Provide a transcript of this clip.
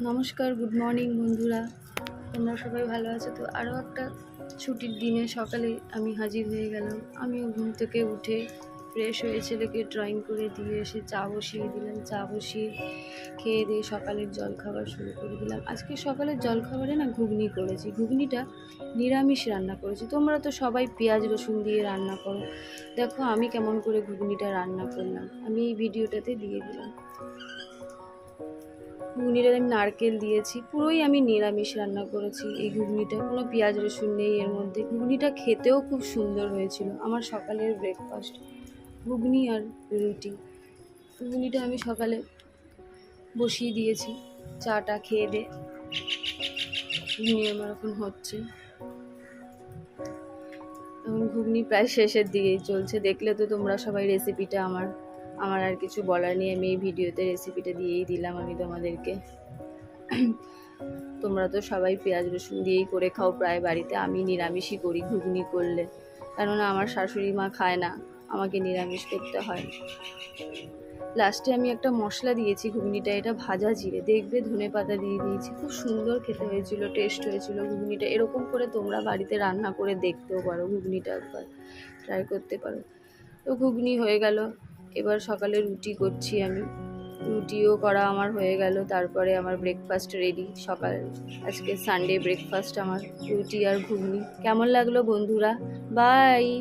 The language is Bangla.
নমস্কার, গুড মর্নিং বন্ধুরা। তোমরা সবাই ভালো আছো তো? আরও একটা ছুটির দিনে সকালে আমি হাজির হয়ে গেলাম। আমিও ঘুম থেকে উঠে ফ্রেশ হয়ে ছেলেকে ড্রয়িং করে দিয়ে এসে চা বসিয়ে দিলাম। চা বসিয়ে খেয়ে দিয়ে সকালের জলখাবার শুরু করে দিলাম। আজকে সকালের জলখাবারে না ঘুগনি করেছি। ঘুগনিটা নিরামিষ রান্না করেছি। তোমরা তো সবাই পেঁয়াজ রসুন দিয়ে রান্না করো, দেখো আমি কেমন করে ঘুগনিটা রান্না করলাম, আমি এই ভিডিওটাতে দিয়ে দিলাম। ঘুগনিটা আমি নারকেল দিয়েছি, পুরোই আমি নিরামিষ রান্না করেছি। এই ঘুগনিটা কোনো পেঁয়াজ রসুন নেই এর মধ্যে। ঘুগনিটা খেতেও খুব সুন্দর হয়েছিল। আমার সকালের ব্রেকফাস্ট ঘুগনি আর রুটি। ঘুগনিটা আমি সকালে বসিয়ে দিয়েছি, চাটা খেয়ে দে। ঘুগনি আমার এখন হচ্ছে, এখন ঘুগনি প্রায় শেষের দিকেই চলছে। দেখলে তো তোমরা সবাই রেসিপিটা। আমার আর কিছু বলার নেই, আমি এই ভিডিওতে রেসিপিটা দিয়েই দিলাম আমি তোমাদেরকে। তোমরা তো সবাই পেঁয়াজ রসুন দিয়েই করে খাও প্রায় বাড়িতে। আমি নিরামিষই করি ঘুগনি করলে, কেননা আমার শাশুড়ি মা খায় না, আমাকে নিরামিষ করতে হয়। লাস্টে আমি একটা মশলা দিয়েছি ঘুগনিটা, এটা ভাজা জিরে, দেখবে ধনে পাতা দিয়ে দিয়েছি। খুব সুন্দর খেতে হয়েছিল, টেস্ট হয়েছিল ঘুগনিটা। এরকম করে তোমরা বাড়িতে রান্না করে দেখতেও পারো, ঘুগনিটা একবার ট্রাই করতে পারো। তো ঘুগনি হয়ে গেল, এবার সকালে রুটি করছি আমি। রুটিও করা আমার হয়ে গেল, তারপরে আমার ব্রেকফাস্ট রেডি। সকাল আজকে সানডে ব্রেকফাস্ট আমার রুটি আর ঘুগনি। কেমন লাগলো বন্ধুরা? বাই।